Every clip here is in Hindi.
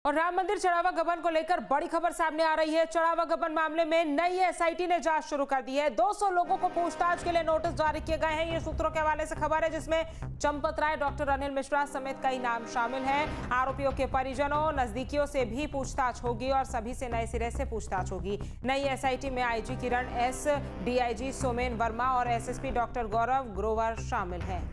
और राम मंदिर चढ़ावा गबन को लेकर बड़ी खबर सामने आ रही है। चढ़ावा गबन मामले में नई एसआईटी ने जांच शुरू कर दी है। 200 लोगों को पूछताछ के लिए नोटिस जारी किए गए हैं। ये सूत्रों के हवाले से खबर है, जिसमें चंपत राय, डॉक्टर अनिल मिश्रा समेत कई नाम शामिल हैं। आरोपियों के परिजनों, नजदीकियों से भी पूछताछ होगी और सभी से नए सिरे से पूछताछ होगी। नई एसआईटी में आईजी किरण एस, डीआईजी सोमेन वर्मा और एसएसपी डॉक्टर गौरव ग्रोवर शामिल हैं।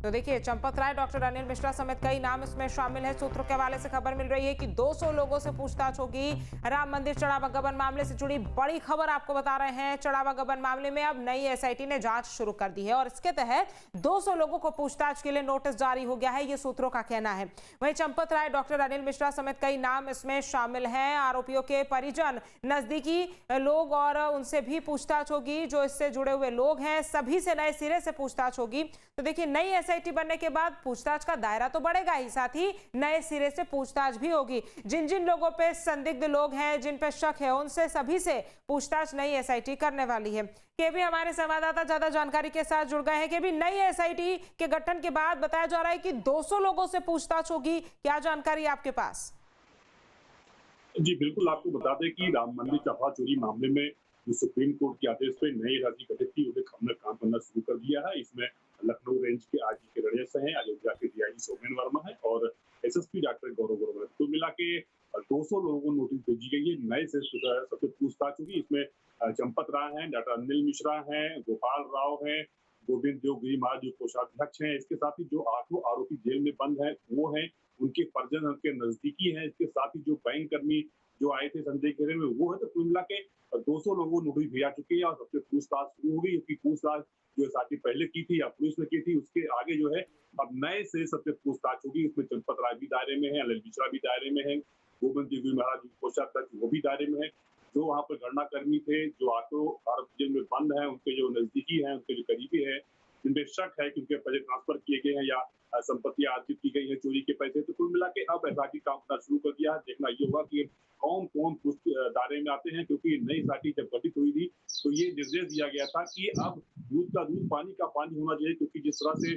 तो देखिए, चंपत राय, डॉक्टर अनिल मिश्रा समेत कई नाम इसमें शामिल हैं। सूत्रों के हवाले से खबर मिल रही है कि 200 लोगों से पूछताछ होगी। राम मंदिर चढ़ावा गबन मामले से जुड़ी बड़ी खबर आपको बता रहे हैं। चढ़ावा गबन मामले में अब नई एसआईटी ने जांच शुरू कर दी है और इसके तहत 200 लोगों को पूछताछ के लिए नोटिस जारी हो गया है, ये सूत्रों का कहना है। वहीं चंपत राय, डॉक्टर अनिल मिश्रा समेत कई नाम इसमें शामिल हैं। आरोपियों के परिजन, नजदीकी लोग और उनसे भी पूछताछ होगी। जो इससे जुड़े हुए लोग हैं, सभी से नए सिरे से पूछताछ होगी। तो देखिए, नई एसआईटी बनने के बाद पूछताछ का दायरा तो बढ़ेगा ही, साथ ही नए सिरे से पूछताछ भी होगी। जिन जिन लोगों पे संदिग्ध लोग हैं, जिन पे शक है, उनसे सभी से पूछताछ नई एसआईटी करने वाली है। केबी हमारे संवाददाता ज्यादा जानकारी के साथ जुड़ गए हैं। केबी, नई एसआईटी के गठन के बाद बताया जा रहा है कि 200 लोगों से पूछताछ होगी, क्या जानकारी आपके पास? जी बिल्कुल, आपको बता दें कि राम मंदिर चढ़ावा चोरी मामले में जो सुप्रीम कोर्ट के आदेश पे नई एसआईटी गठित की, उन्हें हमने काम करना शुरू कर दिया है। इसमें लखनऊ रेंज के आईजी किरण एस हैं, अयोध्या के डीआईजी सोमेन वर्मा है और एसएसपी डॉक्टर गौरव ग्रोवर है। कुल मिला के 200 लोगों को नोटिस भेजी गई है। नए से सबसे पूछताछ होगी। इसमें चंपत राय हैं, डॉक्टर अनिल मिश्रा हैं, गोपाल राव हैं, गोविंद देवगिरी महाराज जो कोषाध्यक्ष हैं। इसके साथ ही जो 8 आरोपी जेल में बंद हैं वो हैं, उनके परिजन, उनके नजदीकी हैं। इसके साथ ही जो बैंक कर्मी जो आए थे संदेह घेरे में वो है। तो कुल मिला के 200 लोगों को नोटिस भेजा चुके हैं और सबसे पूछताछ शुरू हो गई। क्योंकि पूछताछ जो एसआईटी पहले की थी या पुलिस ने की थी, उसके आगे जो है अब नए से सबसे पूछताछ होगी। इसमें चंपत राय भी दायरे में है, अनिल मिश्रा भी दायरे में है, गोविंद देवगिरी महाराज कोषाध्यक्ष वो भी दायरे में है। जो वहाँ पर गणना कर्मी थे, जो 8 आरोपी जेल में बंद हैं, उनके जो नजदीकी हैं, उनके जो करीबी है, जिनपे शक है कि उनके पैसे ट्रांसफर किए गए हैं या संपत्ति अर्जित की गई है चोरी के पैसे। तो कुल मिला के अब एसआईटी काम करना शुरू कर दिया है। देखना ये होगा कि कौन कौन दायरे में आते हैं, क्योंकि नई एसआईटी जब गठित हुई थी तो ये निर्देश दिया गया था कि अब दूध का दूध, पानी का पानी होना चाहिए। क्योंकि जिस तरह से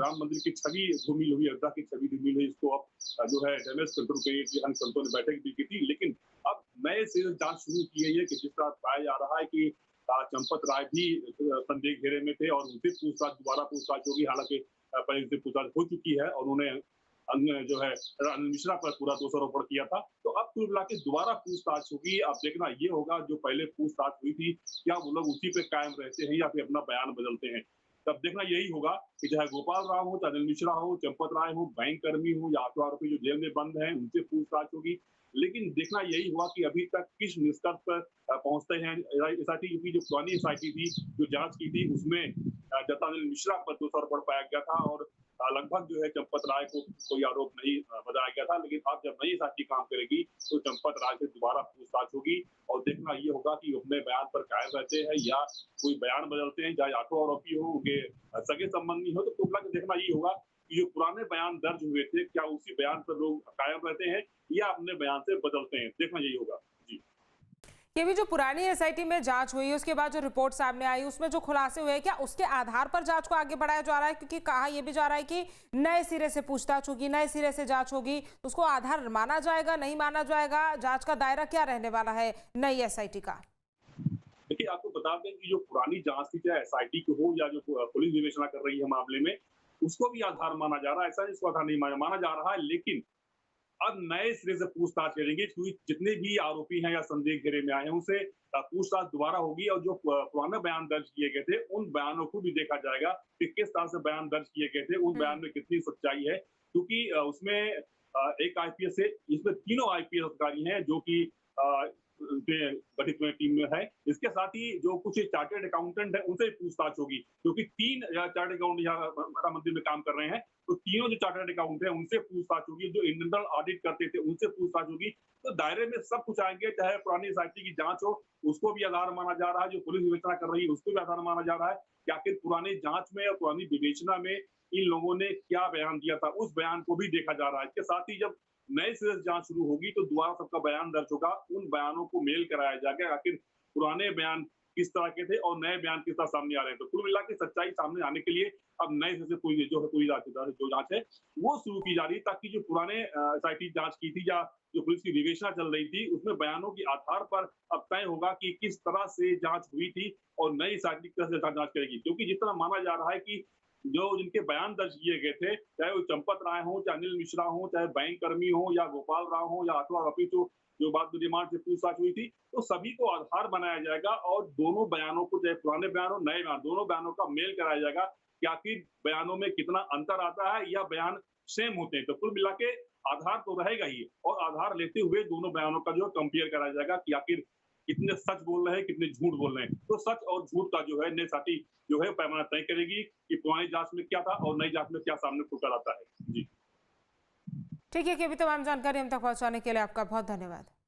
राम मंदिर की छवि धूमिल हुई, अयोध्या की छवि धूमिल हुई, इसको अब जो है डैमेज कंट्रोल के लिए अन्य संतों ने बैठक भी की थी। लेकिन अब नए से जांच शुरू की गई है कि जिस तरह पाया जा रहा है कि चंपत राय भी संदेह घेरे में थे और उनसे दोबारा पूछताछ होगी। हालांकि पहले से पूछताछ हो चुकी है और उन्होंने जो है अनिल मिश्रा पर पूरा दोषारोपण किया था। तो अब कुल मिला के दोबारा पूछताछ होगी। अब देखना ये होगा जो पहले पूछताछ हुई थी, क्या वो लोग उसी पे कायम रहते हैं या फिर अपना बयान बदलते हैं। तब देखना यही होगा कि चाहे गोपाल राव हो, चाहे अनिल मिश्रा हो, चंपत राय हो, बैंक कर्मी हो या 8 आरोपी जो जेल में बंद हैं, उनसे पूछताछ होगी। लेकिन देखना यही हुआ कि अभी तक किस निष्कर्ष पर पहुंचते हैं एसआईटी। क्योंकि जो पुरानी एसआईटी थी जो जांच की थी, उसमें जता अनिल मिश्रा पर दोषारोपण पाया गया था और लगभग जो है चंपत राय को कोई आरोप नहीं बताया गया था। लेकिन अब जब नई एसआईटी काम करेगी तो चंपत राय से दोबारा पूछताछ होगी और देखना ये होगा कि अपने बयान पर कायम रहते हैं या कोई बयान बदलते हैं। चाहे 8 आरोपी हो, उनके सगे संबंधी हो, तो कुल मिला देखना ये होगा कि जो पुराने बयान दर्ज हुए थे, क्या उसी बयान पर लोग कायम रहते हैं या अपने बयान से बदलते हैं। देखना यही होगा। जी, ये भी जो पुरानी एसआईटी में जांच हुई, उसके बाद जो रिपोर्ट सामने आई, उसमें जो खुलासे हुए, क्या उसके आधार पर जांच को आगे बढ़ाया जा रहा है? क्योंकि कहा यह भी जा रहा है कि नए सिरे से पूछताछ होगी, नए सिरे से जांच होगी, तो उसको आधार माना जाएगा, नहीं माना जाएगा? जांच का दायरा क्या रहने वाला है नई एसआईटी का? देखिए आपको बता दें कि जो पुरानी जांच थी, चाहे एसआईटी की हो या जो पुलिस विवेचना कर रही है मामले में, उसको भी आधार माना जा रहा है। ऐसा इसको आधार नहीं माना जा रहा है। लेकिन अब नए सिरे से पूछताछ करेंगे, क्योंकि जितने भी आरोपी हैं या संदेह घेरे में आए हैं उनसे पूछताछ दोबारा होगी और जो पुराने बयान दर्ज किए गए थे उन बयानों को भी देखा जाएगा कि किस तरह से बयान दर्ज किए गए थे, उन बयान में कितनी सच्चाई है। क्योंकि उसमें एक आईपीएस से, इसमें तीनों आईपीएस अधिकारी हैं जो कि गठित टीम में है। इसके साथ ही जो कुछ चार्टर्ड अकाउंटेंट है उनसे पूछताछ होगी, क्योंकि 3 चार्टर्ड अकाउंट यहाँ मंदिर में काम कर रहे हैं। तो तीनों जो चार्टर्ड अकाउंट है उनसे पूछताछ होगी, जो इंटरनल ऑडिट करते थे उनसे पूछताछ होगी। तो दायरे में सब कुछ आएंगे। चाहे पुरानी एसआईटी की जांच हो, उसको भी आधार माना जा रहा है। जो पुलिस विवेचना कर रही है उसको भी आधार माना जा रहा है कि आखिर पुरानी जांच में और पुरानी विवेचना में इन लोगों ने क्या बयान दिया था, उस बयान को भी देखा जा रहा है। इसके साथ ही जब नए सिरे से जांच शुरू होगी तो दोबारा सबका बयान दर्ज होगा, उन बयानों को मेल कराया जाएगा। आखिर पुराने बयान किस तरह के थे और नए बयान किस तरह सामने आ रहे हैं। तो कुल मिला के सच्चाई सामने आने के लिए अब नए से पूरी जो है पूरी जो जांच है वो शुरू की जा रही है, ताकि जो पुराने एसआईटी जांच की थी या जो पुलिस की विवेचना चल रही थी उसमें बयानों के आधार पर अब तय होगा कि किस तरह से जांच हुई थी और नई एसआईटी किस तरह से जांच करेगी। क्योंकि जिस तरह माना जा रहा है कि जो जिनके बयान दर्ज किए गए थे, चाहे वो चंपत राय हो, चाहे अनिल मिश्रा हो, चाहे बैंक कर्मी हो या गोपाल राव हो या अथवा रफी जो बाद में रिमांड से पूछताछ हुई थी, तो सभी को आधार बनाया जाएगा और दोनों बयानों को, चाहे पुराने बयान हो नए बयान, दोनों बयानों का मेल कराया जाएगा कि आखिर बयानों में कितना अंतर आता है या बयान सेम होते हैं। तो कुल मिला के आधार तो रहेगा ही और आधार लेते हुए दोनों बयानों का जो कंपेयर कराया जाएगा कि आखिर कितने सच बोल रहे हैं, कितने झूठ बोल रहे हैं। तो सच और झूठ का जो है नई एसआईटी जो है पैमाना तय करेगी कि पुरानी जांच में क्या था और नई जांच में क्या सामने खुलकर आता है। जी ठीक है कि अभी तमाम जानकारी हम तक पहुंचाने के लिए आपका बहुत धन्यवाद।